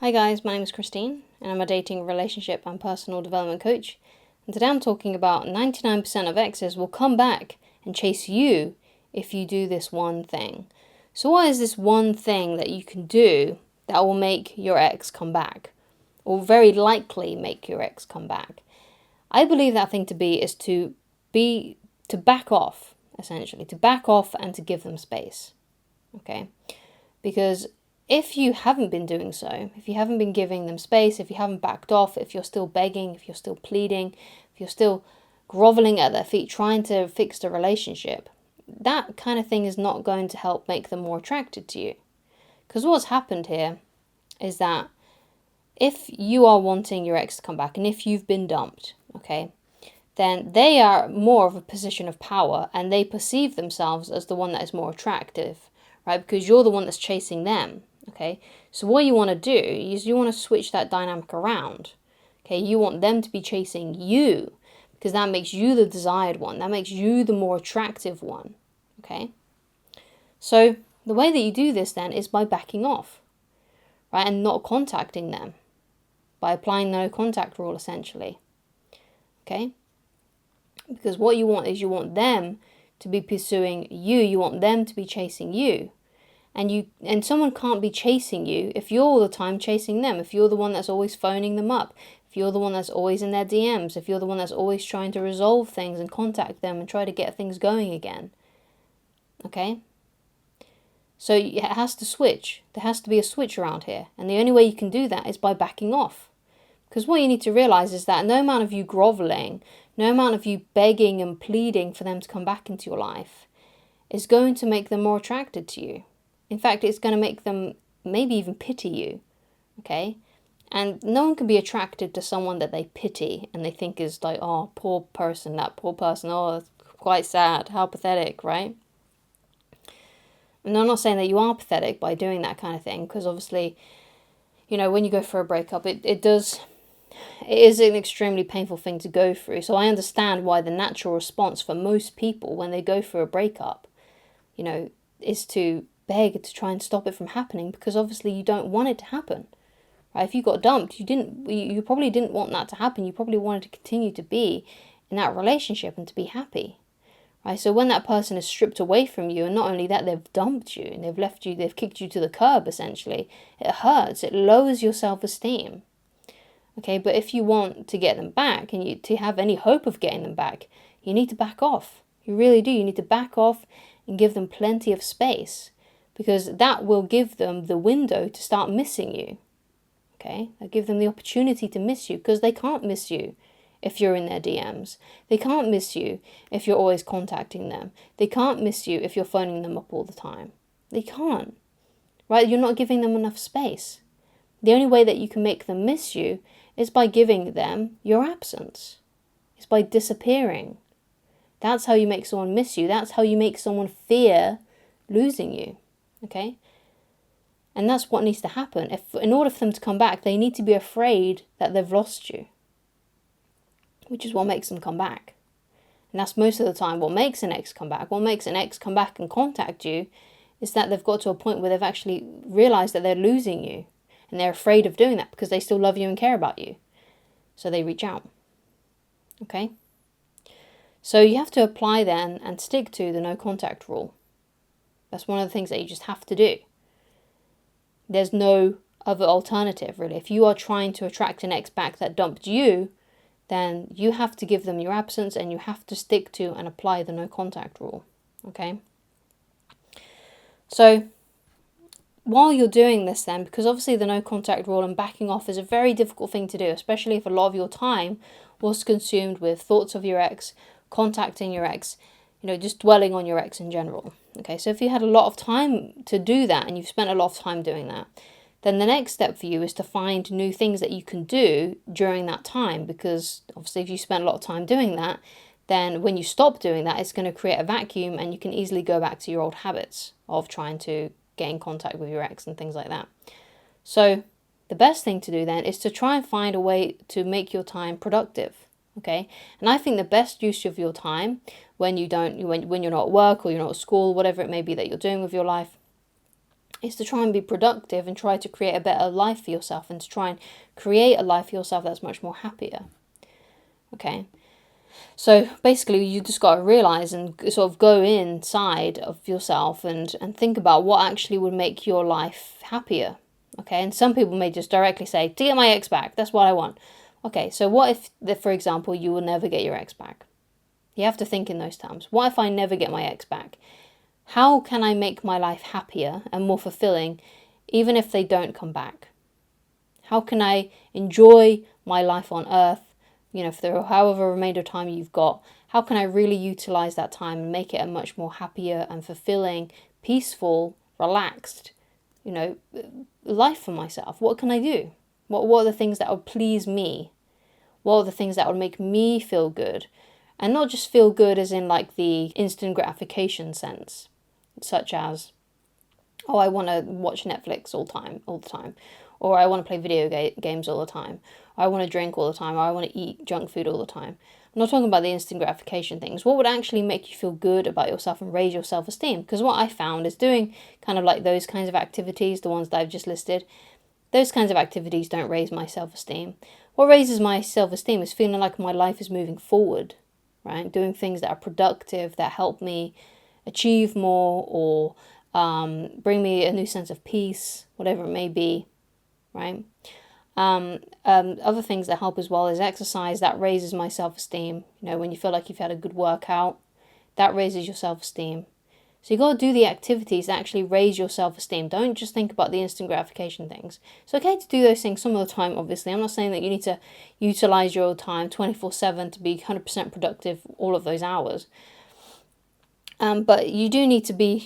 Hi guys, my name is Christine and I'm a dating, relationship and personal development coach. And today I'm talking about 99% of exes will come back and chase you if you do this one thing. So what is this one thing that you can do that will make your ex come back? Or very likely make your ex come back? I believe that thing is to back off, essentially. To back off and to give them space. Okay? Because if you haven't been doing so, if you haven't been giving them space, if you haven't backed off, if you're still begging, if you're still pleading, if you're still groveling at their feet trying to fix the relationship, that kind of thing is not going to help make them more attracted to you. Because what's happened here is that if you are wanting your ex to come back and if you've been dumped, okay, then they are more of a position of power and they perceive themselves as the one that is more attractive, right? Because you're the one that's chasing them. Okay, so what you want to do is you want to switch that dynamic around. Okay, you want them to be chasing you because that makes you the desired one. That makes you the more attractive one. Okay, so the way that you do this then is by backing off, right, and not contacting them, by applying the no contact rule essentially. Okay, because what you want is you want them to be pursuing you. You want them to be chasing you. And someone can't be chasing you if you're all the time chasing them, if you're the one that's always phoning them up, if you're the one that's always in their DMs, if you're the one that's always trying to resolve things and contact them and try to get things going again. Okay? So it has to switch. There has to be a switch around here. And the only way you can do that is by backing off. Because what you need to realize is that no amount of you groveling, no amount of you begging and pleading for them to come back into your life is going to make them more attracted to you. In fact, it's going to make them maybe even pity you, okay? And no one can be attracted to someone that they pity and they think is like, oh, poor person, oh, it's quite sad, how pathetic, right? And I'm not saying that you are pathetic by doing that kind of thing, because obviously, you know, when you go for a breakup, it is an extremely painful thing to go through. So I understand why the natural response for most people when they go through a breakup, you know, is to beg to try and stop it from happening, because obviously you don't want it to happen, right? If you got dumped, you probably didn't want that to happen. You probably wanted to continue to be in that relationship and to be happy, right? So when that person is stripped away from you, and not only that, they've dumped you and they've kicked you to the curb essentially, it hurts. It lowers your self-esteem. Okay, but if you want to get them back and to have any hope of getting them back, you need to back off. You really do. You need to back off and give them plenty of space, because that will give them the window to start missing you. Okay? That'll give them the opportunity to miss you, because they can't miss you if you're in their DMs. They can't miss you if you're always contacting them. They can't miss you if you're phoning them up all the time. They can't. Right? You're not giving them enough space. The only way that you can make them miss you is by giving them your absence. It's by disappearing. That's how you make someone miss you. That's how you make someone fear losing you. Okay? And that's what needs to happen. In order for them to come back, they need to be afraid that they've lost you, which is what makes them come back. And that's most of the time what makes an ex come back. What makes an ex come back and contact you is that they've got to a point where they've actually realized that they're losing you. And they're afraid of doing that because they still love you and care about you. So they reach out. Okay? So you have to apply then and stick to the no contact rule. That's one of the things that you just have to do. There's no other alternative, really. If you are trying to attract an ex back that dumped you, then you have to give them your absence and you have to stick to and apply the no contact rule. Okay? So while you're doing this then, because obviously the no contact rule and backing off is a very difficult thing to do, especially if a lot of your time was consumed with thoughts of your ex, contacting your ex, you know, just dwelling on your ex in general. Okay, so if you had a lot of time to do that and you've spent a lot of time doing that, then the next step for you is to find new things that you can do during that time, because obviously if you spend a lot of time doing that, then when you stop doing that, it's going to create a vacuum and you can easily go back to your old habits of trying to get in contact with your ex and things like that. So the best thing to do then is to try and find a way to make your time productive. Okay, and I think the best use of your time when you're not at work or you're not at school, whatever it may be that you're doing with your life, is to try and be productive and try to create a better life for yourself, and to try and create a life for yourself that's much more happier. Okay? So basically, you just got to realize and sort of go inside of yourself and think about what actually would make your life happier. Okay, and some people may just directly say, to get my ex back, that's what I want. Okay, so what if, for example, you will never get your ex back? You have to think in those terms. What if I never get my ex back? How can I make my life happier and more fulfilling, even if they don't come back? How can I enjoy my life on earth, for however remainder of time you've got? How can I really utilize that time and make it a much more happier and fulfilling, peaceful, relaxed, life for myself? What can I do? What are the things that would please me? What are the things that would make me feel good? And not just feel good as in like the instant gratification sense, such as, oh, I want to watch Netflix all the time, or I want to play video games all the time, or I want to drink all the time, or I want to eat junk food all the time. I'm not talking about the instant gratification things. What would actually make you feel good about yourself and raise your self-esteem? Because what I found is doing kind of like those kinds of activities, the ones that I've just listed, those kinds of activities don't raise my self-esteem. What raises my self-esteem is feeling like my life is moving forward, right? Doing things that are productive, that help me achieve more, or bring me a new sense of peace, whatever it may be, right? Other things that help as well is exercise. That raises my self-esteem. When you feel like you've had a good workout, that raises your self-esteem. So you got to do the activities that actually raise your self-esteem. Don't just think about the instant gratification things. It's okay to do those things some of the time, obviously. I'm not saying that you need to utilize your time 24/7 to be 100% productive all of those hours. But you do need to be,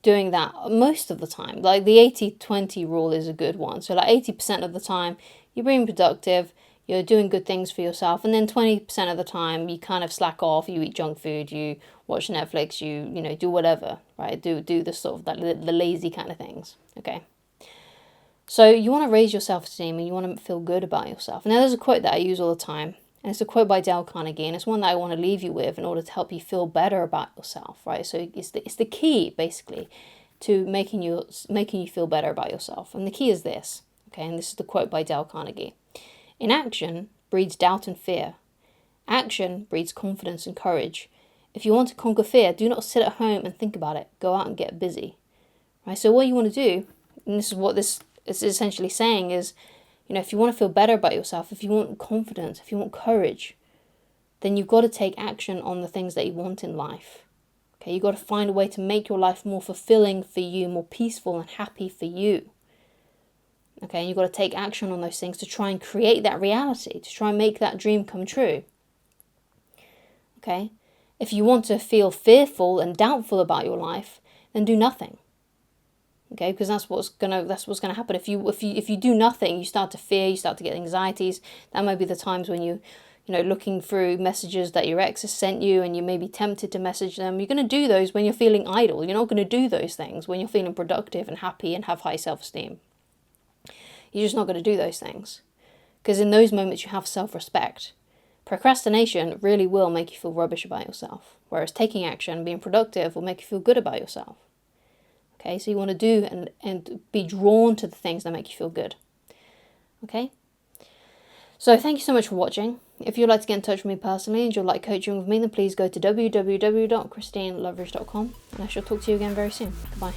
doing that most of the time. Like the 80-20 rule is a good one. So like 80% of the time, you're being productive, you're doing good things for yourself. And then 20% of the time, you kind of slack off, you eat junk food, you watch Netflix, you do whatever, right? Do the sort of the lazy kind of things, okay? So you want to raise your self-esteem and you want to feel good about yourself. Now there's a quote that I use all the time. And it's a quote by Dale Carnegie, and it's one that I want to leave you with in order to help you feel better about yourself, right? So it's the key, basically, to making you feel better about yourself. And the key is this, okay? And this is the quote by Dale Carnegie. Inaction breeds doubt and fear. Action breeds confidence and courage. If you want to conquer fear, do not sit at home and think about it. Go out and get busy, right? So what you want to do, and this is what this is essentially saying, is, if you want to feel better about yourself, if you want confidence, if you want courage, then you've got to take action on the things that you want in life. Okay, you've got to find a way to make your life more fulfilling for you, more peaceful and happy for you. Okay, and you've got to take action on those things to try and create that reality, to try and make that dream come true. Okay, if you want to feel fearful and doubtful about your life, then do nothing. Okay, because that's what's gonna happen. If you do nothing, you start to fear, you start to get anxieties. That might be the times when you looking through messages that your ex has sent you, and you may be tempted to message them. You're gonna do those when you're feeling idle. You're not gonna do those things when you're feeling productive and happy and have high self-esteem. You're just not gonna do those things, because in those moments you have self-respect. Procrastination really will make you feel rubbish about yourself, whereas taking action, being productive, will make you feel good about yourself. Okay, so you want to do and be drawn to the things that make you feel good. Okay? So thank you so much for watching. If you'd like to get in touch with me personally and you'd like coaching with me, then please go to www.ChristineLoveridge.com, and I shall talk to you again very soon. Goodbye.